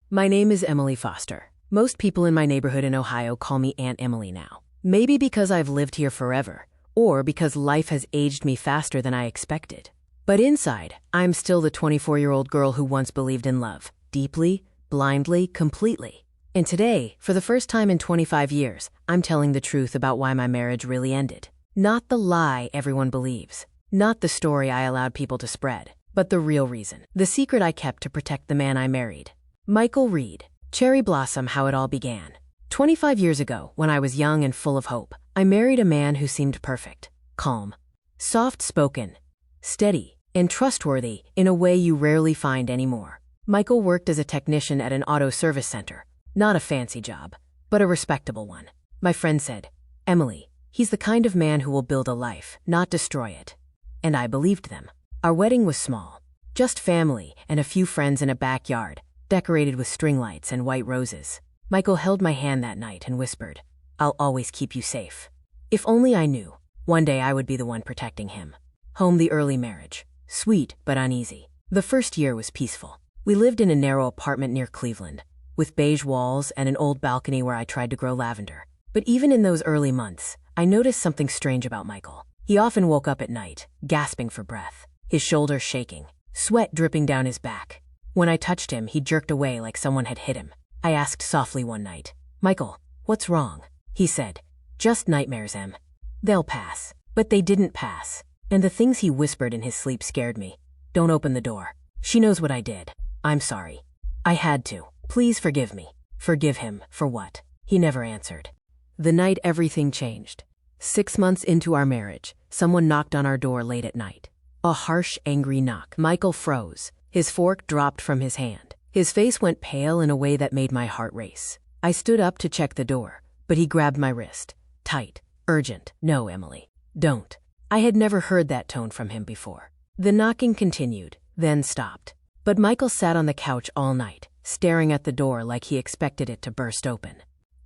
My name is Emily Foster. Most people in my neighborhood in Ohio call me Aunt Emily now. Maybe because I've lived here forever, or because life has aged me faster than I expected. But inside, I'm still the 24-year-old girl who once believed in love. Deeply, blindly, completely. And today, for the first time in 25 years, I'm telling the truth about why my marriage really ended. Not the lie everyone believes. Not the story I allowed people to spread. But the real reason. The secret I kept to protect the man I married. Michael Reed. Cherry Blossom, how it all began. 25 years ago, when I was young and full of hope, I married a man who seemed perfect. Calm. Soft-spoken. Steady. And trustworthy in a way you rarely find anymore. Michael worked as a technician at an auto service center. Not a fancy job, but a respectable one. My friend said, "Emily, he's the kind of man who will build a life, not destroy it." And I believed them. Our wedding was small. Just family and a few friends in a backyard, decorated with string lights and white roses. Michael held my hand that night and whispered, "I'll always keep you safe." If only I knew. One day I would be the one protecting him. Home, the early marriage. Sweet, but uneasy. The first year was peaceful. We lived in a narrow apartment near Cleveland, with beige walls and an old balcony where I tried to grow lavender. But even in those early months, I noticed something strange about Michael. He often woke up at night, gasping for breath, his shoulders shaking, sweat dripping down his back. When I touched him, he jerked away like someone had hit him. I asked softly one night, "Michael, what's wrong?" He said, "Just nightmares, Em. They'll pass." But they didn't pass. And the things he whispered in his sleep scared me. "Don't open the door. She knows what I did. I'm sorry. I had to. Please forgive me." Forgive him for what? He never answered. The night everything changed. 6 months into our marriage, someone knocked on our door late at night. A harsh, angry knock. Michael froze. His fork dropped from his hand. His face went pale in a way that made my heart race. I stood up to check the door, but he grabbed my wrist. Tight. Urgent. "No, Emily. Don't." I had never heard that tone from him before. The knocking continued, then stopped. But Michael sat on the couch all night, staring at the door like he expected it to burst open.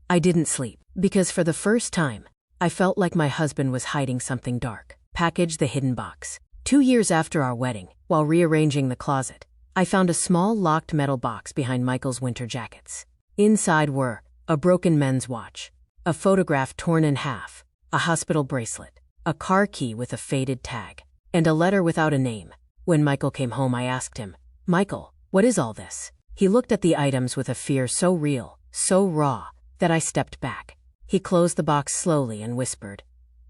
I didn't sleep, because for the first time, I felt like my husband was hiding something dark. Package the hidden box. 2 years after our wedding, while rearranging the closet, I found a small locked metal box behind Michael's winter jackets. Inside were a broken men's watch, a photograph torn in half, a hospital bracelet, a car key with a faded tag, and a letter without a name. When Michael came home, I asked him, "Michael, what is all this?" He looked at the items with a fear so real, so raw, that I stepped back. He closed the box slowly and whispered,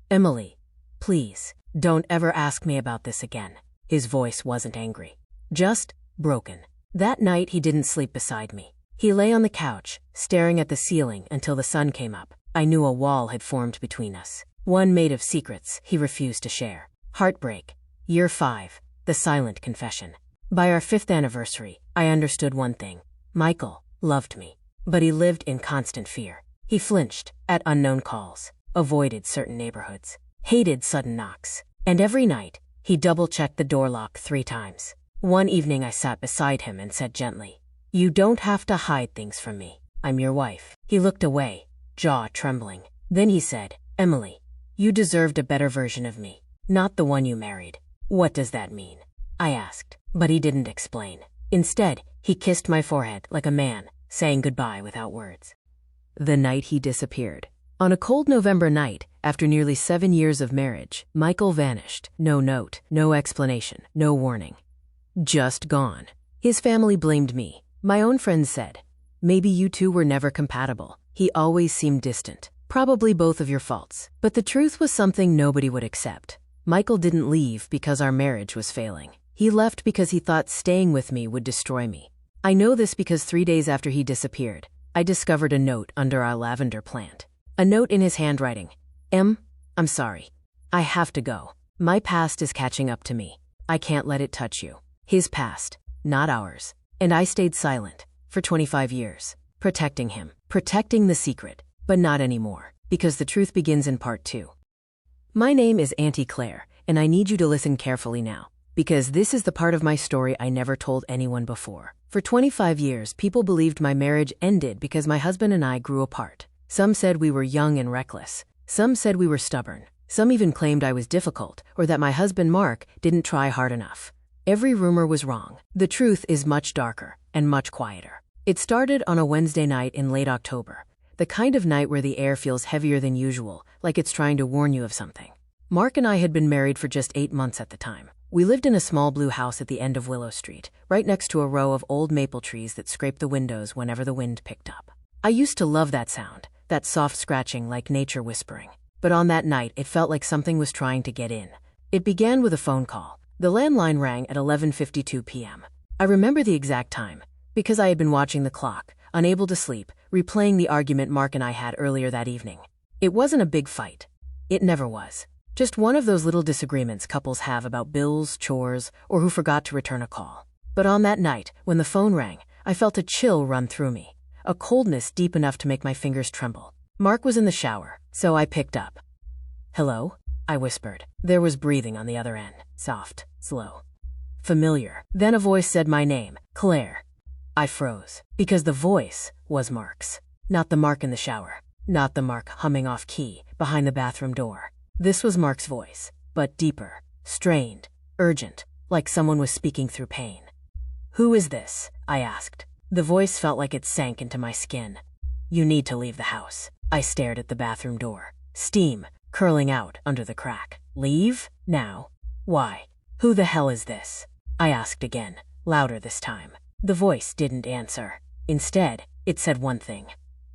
"Emily, please, don't ever ask me about this again." His voice wasn't angry, just broken. That night he didn't sleep beside me. He lay on the couch, staring at the ceiling until the sun came up. I knew a wall had formed between us, one made of secrets he refused to share. Heartbreak. Year 5. The silent confession. By our 5th anniversary, I understood one thing. Michael loved me, but he lived in constant fear. He flinched at unknown calls, avoided certain neighborhoods, hated sudden knocks, and every night, he double-checked the door lock 3 times. One evening I sat beside him and said gently, "You don't have to hide things from me. I'm your wife." He looked away, jaw trembling. Then he said, "Emily, you deserved a better version of me, not the one you married." "What does that mean?" I asked, but he didn't explain. Instead, he kissed my forehead like a man, saying goodbye without words. The night he disappeared. On a cold November night, after nearly 7 years of marriage, Michael vanished. No note, no explanation, no warning. Just gone. His family blamed me. My own friends said, "Maybe you two were never compatible. He always seemed distant. Probably both of your faults." But the truth was something nobody would accept. Michael didn't leave because our marriage was failing. He left because he thought staying with me would destroy me. I know this because 3 days after he disappeared, I discovered a note under our lavender plant. A note in his handwriting. "Em, I'm sorry. I have to go. My past is catching up to me. I can't let it touch you." His past, not ours. And I stayed silent for 25 years, protecting him, protecting the secret, but not anymore, because the truth begins in part 2. My name is Auntie Claire, and I need you to listen carefully now, because this is the part of my story I never told anyone before. For 25 years, people believed my marriage ended because my husband and I grew apart. Some said we were young and reckless. Some said we were stubborn. Some even claimed I was difficult, or that my husband Mark didn't try hard enough. Every rumor was wrong. The truth is much darker and much quieter. It started on a Wednesday night in late October, the kind of night where the air feels heavier than usual, like it's trying to warn you of something. Mark and I had been married for just 8 months at the time. We lived in a small blue house at the end of Willow Street, right next to a row of old maple trees that scraped the windows whenever the wind picked up. I used to love that sound, that soft scratching like nature whispering. But on that night, it felt like something was trying to get in. It began with a phone call. The landline rang at 11:52 p.m. I remember the exact time, because I had been watching the clock, unable to sleep, replaying the argument Mark and I had earlier that evening. It wasn't a big fight. It never was. Just one of those little disagreements couples have about bills, chores, or who forgot to return a call. But on that night, when the phone rang, I felt a chill run through me, a coldness deep enough to make my fingers tremble. Mark was in the shower, so I picked up. "Hello?" I whispered. There was breathing on the other end, soft, slow, familiar. Then a voice said my name, Claire. I froze, because the voice was Mark's. Not the Mark in the shower, not the Mark humming off key behind the bathroom door. This was Mark's voice, but deeper, strained, urgent, like someone was speaking through pain. "Who is this?" I asked. The voice felt like it sank into my skin. "You need to leave the house." I stared at the bathroom door, steam curling out under the crack. "Leave? Now? Why? Who the hell is this?" I asked again, louder this time. The voice didn't answer. Instead, it said one thing.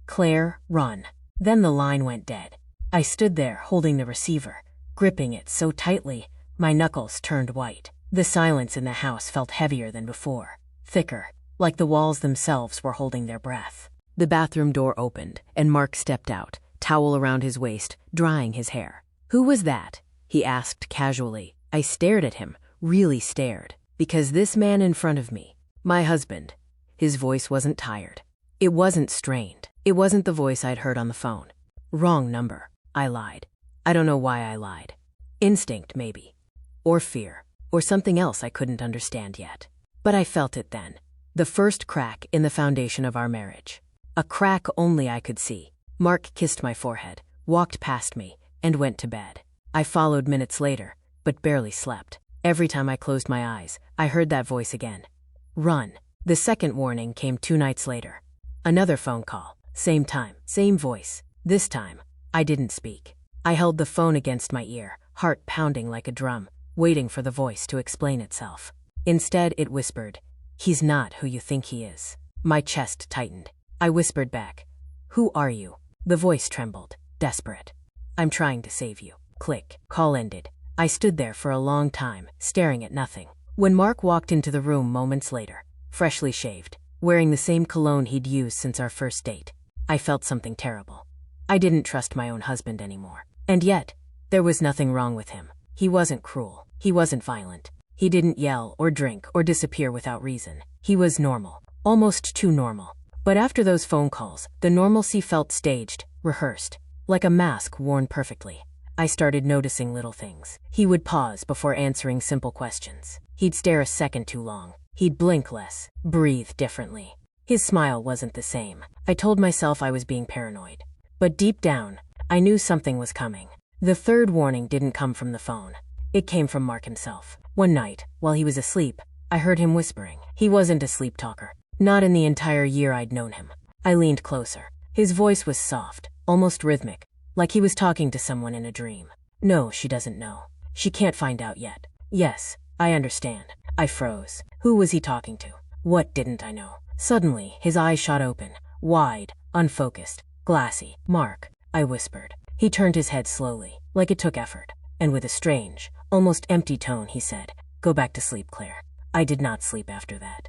"Claire, run." Then the line went dead. I stood there holding the receiver, gripping it so tightly, my knuckles turned white. The silence in the house felt heavier than before, thicker, like the walls themselves were holding their breath. The bathroom door opened, and Mark stepped out, towel around his waist, drying his hair. "Who was that?" he asked casually. I stared at him, really stared, because this man in front of me, my husband, his voice wasn't tired. It wasn't strained. It wasn't the voice I'd heard on the phone. Wrong number. I lied. I don't know why I lied. Instinct, maybe. Or fear. Or something else I couldn't understand yet. But I felt it then. The first crack in the foundation of our marriage. A crack only I could see. Mark kissed my forehead, walked past me, and went to bed. I followed minutes later, but barely slept. Every time I closed my eyes, I heard that voice again. "Run." The second warning came 2 nights later. Another phone call. Same time, same voice. This time, I didn't speak. I held the phone against my ear, heart pounding like a drum, waiting for the voice to explain itself. Instead, it whispered, "He's not who you think he is." My chest tightened. I whispered back, "Who are you?" The voice trembled, desperate. "I'm trying to save you." Click. Call ended. I stood there for a long time, staring at nothing. When Mark walked into the room moments later, freshly shaved, wearing the same cologne he'd used since our first date, I felt something terrible. I didn't trust my own husband anymore. And yet, there was nothing wrong with him. He wasn't cruel. He wasn't violent. He didn't yell or drink or disappear without reason. He was normal. Almost too normal. But after those phone calls, the normalcy felt staged, rehearsed, like a mask worn perfectly. I started noticing little things. He would pause before answering simple questions. He'd stare a second too long. He'd blink less, breathe differently. His smile wasn't the same. I told myself I was being paranoid. But deep down, I knew something was coming. The third warning didn't come from the phone. It came from Mark himself. One night, while he was asleep, I heard him whispering. He wasn't a sleep talker. Not in the entire year I'd known him. I leaned closer. His voice was soft, almost rhythmic, like he was talking to someone in a dream. "No, she doesn't know. She can't find out yet." "Yes, I understand." I froze. Who was he talking to? What didn't I know? Suddenly, his eyes shot open, wide, unfocused, glassy. "Mark," I whispered. He turned his head slowly, like it took effort, and with a strange, almost empty tone, he said, "Go back to sleep, Claire." I did not sleep after that.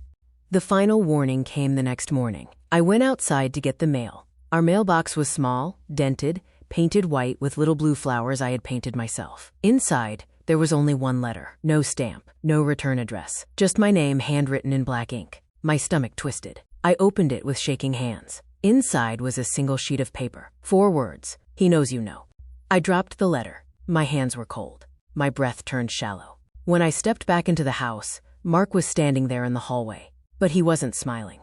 The final warning came the next morning. I went outside to get the mail. Our mailbox was small, dented, painted white with little blue flowers I had painted myself. Inside, there was only one letter. No stamp, no return address. Just my name handwritten in black ink. My stomach twisted. I opened it with shaking hands. Inside was a single sheet of paper. 4 words. "He knows you know." I dropped the letter. My hands were cold. My breath turned shallow. When I stepped back into the house, Mark was standing there in the hallway. But he wasn't smiling.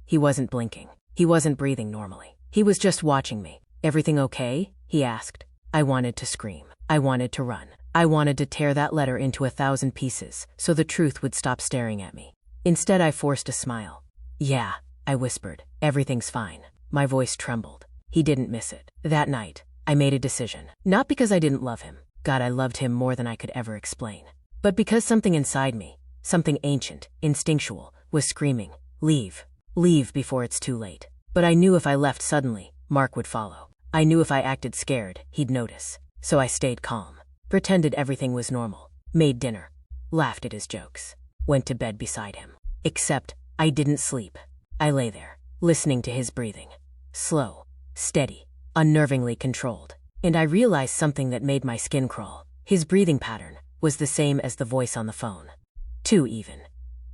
He wasn't blinking. He wasn't breathing normally. He was just watching me. "Everything okay?" he asked. I wanted to scream. I wanted to run. I wanted to tear that letter into 1,000 pieces so the truth would stop staring at me. Instead, I forced a smile. "Yeah, I whispered. Everything's fine. My voice trembled. He didn't miss it. That night, I made a decision. Not because I didn't love him. God, I loved him more than I could ever explain. But because something inside me, something ancient, instinctual, was screaming, leave. Leave before it's too late. But I knew if I left suddenly, Mark would follow. I knew if I acted scared, he'd notice. So I stayed calm. Pretended everything was normal. Made dinner. Laughed at his jokes. Went to bed beside him. Except, I didn't sleep. I lay there, listening to his breathing. Slow, steady, unnervingly controlled. And I realized something that made my skin crawl. His breathing pattern was the same as the voice on the phone. Too even.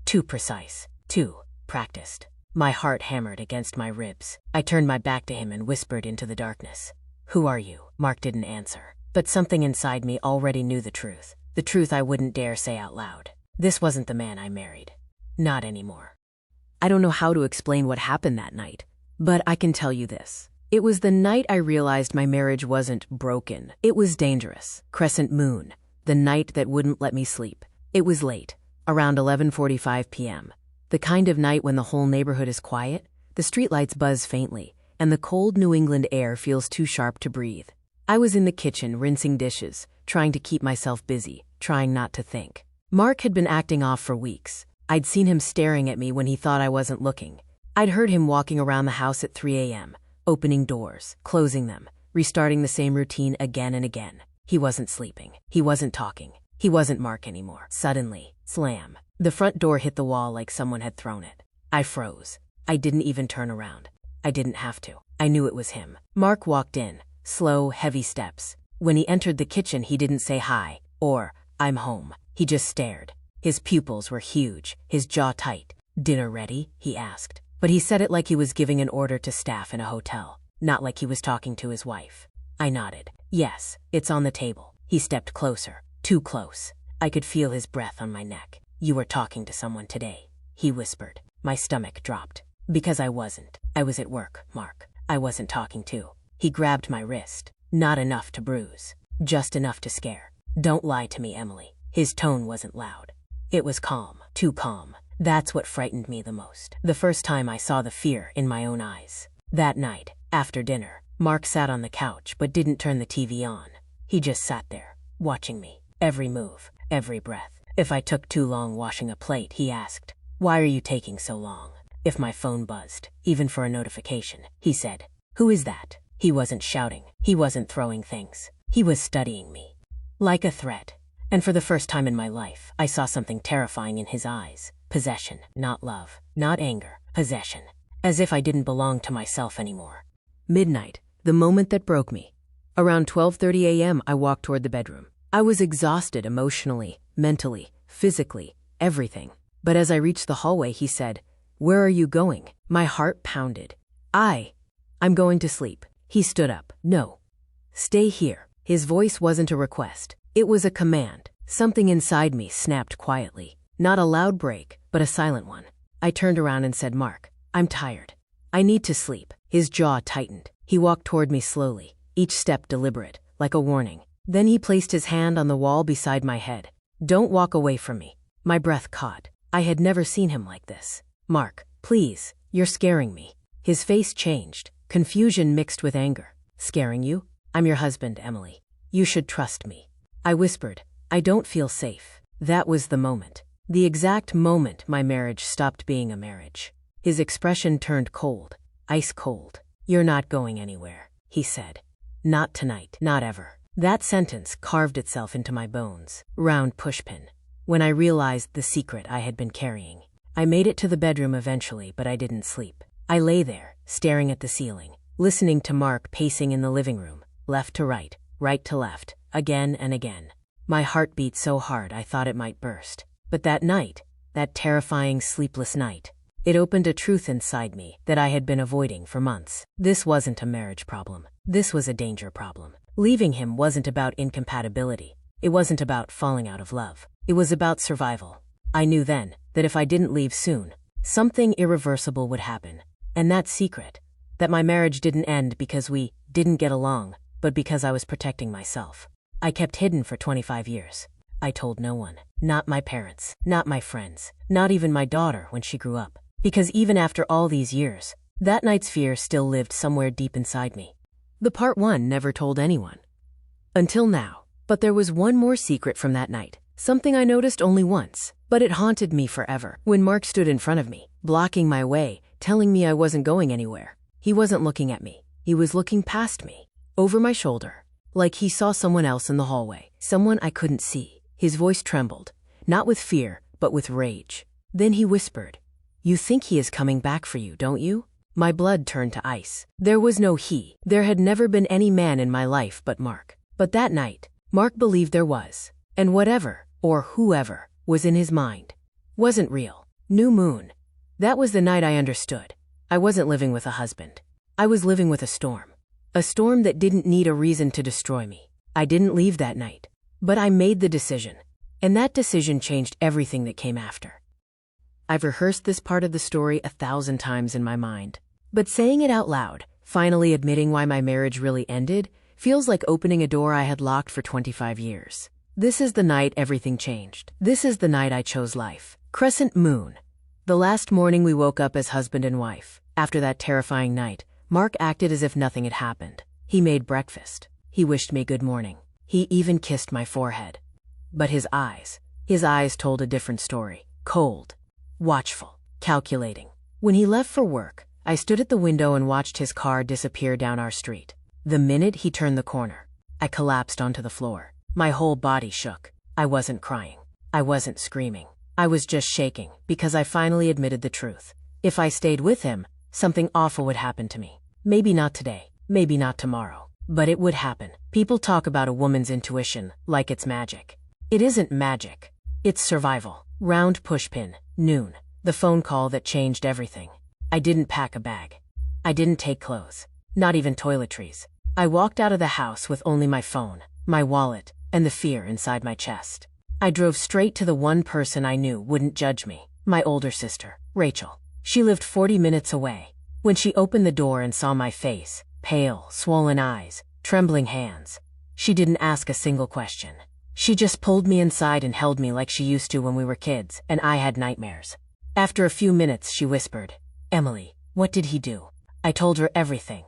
Too precise. Too practiced. My heart hammered against my ribs. I turned my back to him and whispered into the darkness. Who are you? Mark didn't answer. But something inside me already knew the truth. The truth I wouldn't dare say out loud. This wasn't the man I married. Not anymore. I don't know how to explain what happened that night, but I can tell you this. It was the night I realized my marriage wasn't broken. It was dangerous. Crescent moon. The night that wouldn't let me sleep. It was late, around 11:45 p.m. The kind of night when the whole neighborhood is quiet, the streetlights buzz faintly, and the cold New England air feels too sharp to breathe. I was in the kitchen rinsing dishes, trying to keep myself busy, trying not to think. Mark had been acting off for weeks. I'd seen him staring at me when he thought I wasn't looking. I'd heard him walking around the house at 3 a.m., opening doors, closing them, restarting the same routine again and again. He wasn't sleeping. He wasn't talking. He wasn't Mark anymore. Suddenly, slam. The front door hit the wall like someone had thrown it. I froze. I didn't even turn around. I didn't have to. I knew it was him. Mark walked in, slow, heavy steps. When he entered the kitchen, he didn't say hi, or, I'm home. He just stared. His pupils were huge, his jaw tight. Dinner ready? He asked. But he said it like he was giving an order to staff in a hotel, not like he was talking to his wife. I nodded. Yes, it's on the table. He stepped closer, too close. I could feel his breath on my neck. You were talking to someone today, he whispered. My stomach dropped. Because I wasn't. I was at work, Mark. I wasn't talking to. He grabbed my wrist. Not enough to bruise. Just enough to scare. Don't lie to me, Emily. His tone wasn't loud. It was calm. Too calm. That's what frightened me the most. The first time I saw the fear in my own eyes. That night, after dinner, Mark sat on the couch but didn't turn the TV on. He just sat there, watching me. Every move, every breath. If I took too long washing a plate, he asked, why are you taking so long? If my phone buzzed, even for a notification, he said, who is that? He wasn't shouting. He wasn't throwing things. He was studying me. Like a threat. And for the first time in my life, I saw something terrifying in his eyes. Possession, not love, not anger. Possession. As if I didn't belong to myself anymore. Midnight, the moment that broke me. Around 12:30 a.m., I walked toward the bedroom. I was exhausted emotionally, mentally, physically, everything. But as I reached the hallway, he said, where are you going? My heart pounded. I'm going to sleep. He stood up. No. Stay here. His voice wasn't a request. It was a command. Something inside me snapped quietly. Not a loud break, but a silent one. I turned around and said, Mark, I'm tired. I need to sleep. His jaw tightened. He walked toward me slowly, each step deliberate, like a warning. Then he placed his hand on the wall beside my head. Don't walk away from me. My breath caught. I had never seen him like this. Mark, please, you're scaring me. His face changed, confusion mixed with anger. Scaring you? I'm your husband, Emily. You should trust me. I whispered, I don't feel safe. That was the moment. The exact moment my marriage stopped being a marriage. His expression turned cold, ice cold. You're not going anywhere, he said. Not tonight, not ever. That sentence carved itself into my bones, round pushpin. When I realized the secret I had been carrying, I made it to the bedroom eventually, but I didn't sleep. I lay there, staring at the ceiling, listening to Mark pacing in the living room, left to right to left, again and again. My heart beat so hard I thought it might burst. But that night, that terrifying sleepless night, it opened a truth inside me that I had been avoiding for months. This wasn't a marriage problem. This was a danger problem. Leaving him wasn't about incompatibility. It wasn't about falling out of love. It was about survival. I knew then that if I didn't leave soon, something irreversible would happen. And that secret, that my marriage didn't end because we didn't get along, but because I was protecting myself. I kept hidden for 25 years. I told no one. Not my parents, not my friends, not even my daughter when she grew up. Because even after all these years, that night's fear still lived somewhere deep inside me. The part one never told anyone. Until now. But there was one more secret from that night. Something I noticed only once, but it haunted me forever. When Mark stood in front of me, blocking my way, telling me I wasn't going anywhere. He wasn't looking at me. He was looking past me, over my shoulder, like he saw someone else in the hallway, someone I couldn't see. His voice trembled, not with fear, but with rage. Then he whispered, "You think he is coming back for you, don't you?" My blood turned to ice. There was no he. There had never been any man in my life but Mark. But that night, Mark believed there was, and whatever, or whoever, was in his mind, wasn't real. New moon. That was the night I understood. I wasn't living with a husband. I was living with a storm. A storm that didn't need a reason to destroy me. I didn't leave that night. But I made the decision. And that decision changed everything that came after. I've rehearsed this part of the story 1,000 times in my mind. But saying it out loud, finally admitting why my marriage really ended, feels like opening a door I had locked for 25 years. This is the night everything changed. This is the night I chose life. Crescent moon. The last morning we woke up as husband and wife. After that terrifying night, Mark acted as if nothing had happened. He made breakfast. He wished me good morning. He even kissed my forehead. But his eyes told a different story. Cold, watchful, calculating. When he left for work, I stood at the window and watched his car disappear down our street. The minute he turned the corner, I collapsed onto the floor. My whole body shook. I wasn't crying. I wasn't screaming. I was just shaking because I finally admitted the truth. If I stayed with him, something awful would happen to me. Maybe not today, maybe not tomorrow, but it would happen. People talk about a woman's intuition like it's magic. It isn't magic. It's survival. Round pushpin, noon. The phone call that changed everything. I didn't pack a bag. I didn't take clothes. Not even toiletries. I walked out of the house with only my phone, my wallet, and the fear inside my chest. I drove straight to the one person I knew wouldn't judge me, my older sister, Rachel. She lived 40 minutes away. When she opened the door and saw my face, pale, swollen eyes, trembling hands, she didn't ask a single question. She just pulled me inside and held me like she used to when we were kids and I had nightmares. After a few minutes, she whispered, "Emily, what did he do?" I told her everything.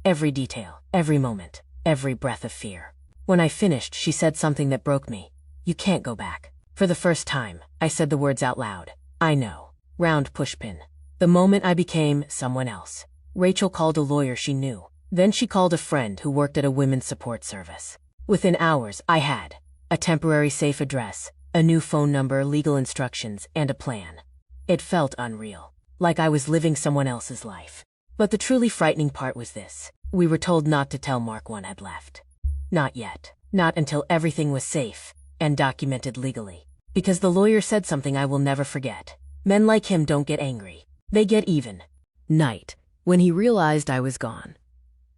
Every detail, every moment, every breath of fear. When I finished, she said something that broke me. "You can't go back." For the first time, I said the words out loud. I know. Round pushpin. The moment I became someone else. Rachel called a lawyer she knew. Then she called a friend who worked at a women's support service. Within hours, I had a temporary safe address, a new phone number, legal instructions, and a plan. It felt unreal, like I was living someone else's life. But the truly frightening part was this. We were told not to tell Mark one had left. Not yet. Not until everything was safe and documented legally. Because the lawyer said something I will never forget. Men like him don't get angry. They get even. Night. When he realized I was gone.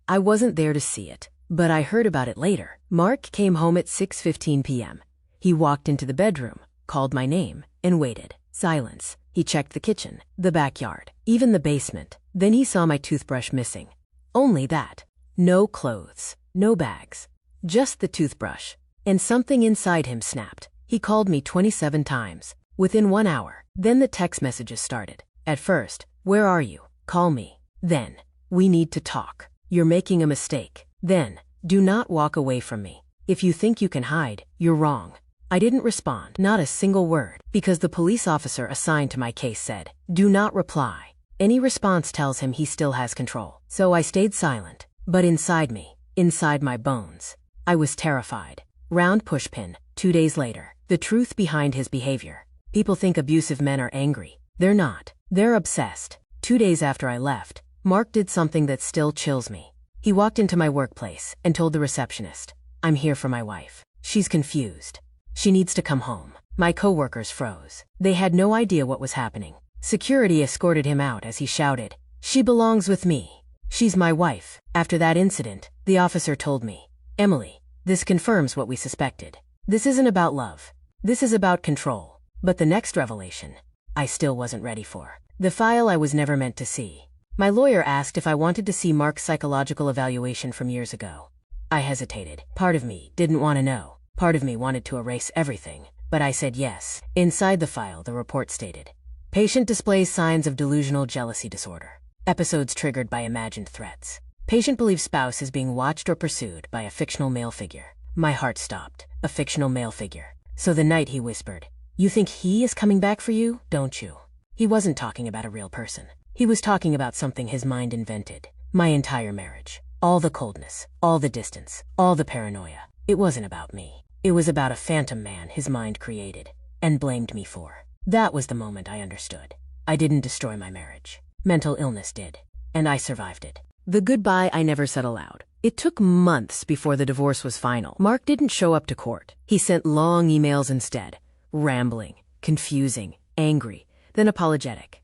I wasn't there to see it, but I heard about it later. Mark came home at 6:15 p.m. He walked into the bedroom, called my name, and waited. Silence. He checked the kitchen, the backyard, even the basement. Then he saw my toothbrush missing. Only that. No clothes, no bags. Just the toothbrush. And something inside him snapped. He called me 27 times, within 1 hour. Then the text messages started. At first, "Where are you? Call me." Then, "We need to talk. You're making a mistake." Then, "Do not walk away from me. If you think you can hide, you're wrong." I didn't respond, not a single word, because the police officer assigned to my case said, "Do not reply." Any response tells him he still has control. So I stayed silent. But inside me, inside my bones, I was terrified. Round pushpin, 2 days later. The truth behind his behavior. People think abusive men are angry. They're not. They're obsessed. 2 days after I left, Mark did something that still chills me. He walked into my workplace and told the receptionist, "I'm here for my wife. She's confused. She needs to come home." My coworkers froze. They had no idea what was happening. Security escorted him out as he shouted, "She belongs with me. She's my wife." After that incident, the officer told me, "Emily, this confirms what we suspected. This isn't about love. This is about control." But the next revelation, I still wasn't ready for. The file I was never meant to see. My lawyer asked if I wanted to see Mark's psychological evaluation from years ago. I hesitated. Part of me didn't want to know. Part of me wanted to erase everything. But I said yes. Inside the file, the report stated, Patient displays signs of delusional jealousy disorder. Episodes triggered by imagined threats. Patient believes spouse is being watched or pursued by a fictional male figure. My heart stopped. A fictional male figure. So the night he whispered, "You think he is coming back for you, don't you?" He wasn't talking about a real person. He was talking about something his mind invented. My entire marriage. All the coldness, all the distance, all the paranoia. It wasn't about me. It was about a phantom man his mind created and blamed me for. That was the moment I understood. I didn't destroy my marriage. Mental illness did. And I survived it. The goodbye I never said aloud. It took months before the divorce was final. Mark didn't show up to court. He sent long emails instead. Rambling, confusing, angry, then apologetic.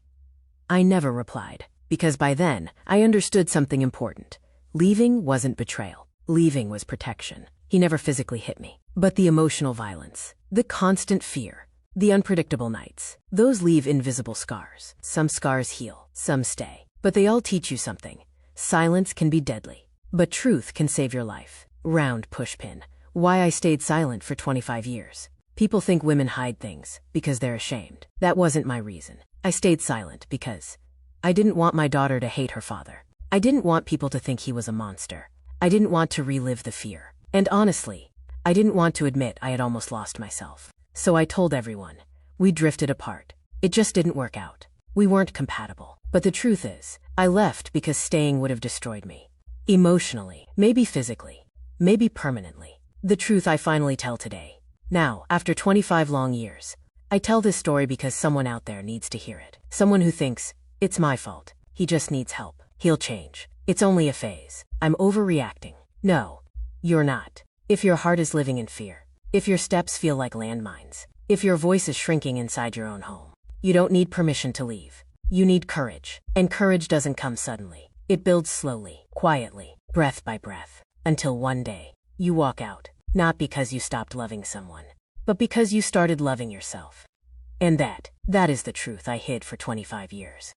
I never replied, because by then I understood something important. Leaving wasn't betrayal. Leaving was protection. He never physically hit me. But the emotional violence, the constant fear, the unpredictable nights, those leave invisible scars. Some scars heal, some stay. But they all teach you something. Silence can be deadly, but truth can save your life. Round pushpin. Why I stayed silent for 25 years. People think women hide things because they're ashamed. That wasn't my reason. I stayed silent because I didn't want my daughter to hate her father. I didn't want people to think he was a monster. I didn't want to relive the fear. And honestly, I didn't want to admit I had almost lost myself. So I told everyone. We drifted apart. It just didn't work out. We weren't compatible. But the truth is, I left because staying would have destroyed me. Emotionally, maybe physically, maybe permanently. The truth I finally tell today. Now, after 25 long years, I tell this story because someone out there needs to hear it. Someone who thinks, it's my fault. He just needs help. He'll change. It's only a phase. I'm overreacting. No, you're not. If your heart is living in fear, if your steps feel like landmines, if your voice is shrinking inside your own home, you don't need permission to leave. You need courage. And courage doesn't come suddenly. It builds slowly, quietly, breath by breath, until one day, you walk out, not because you stopped loving someone, but because you started loving yourself. And that is the truth I hid for 25 years.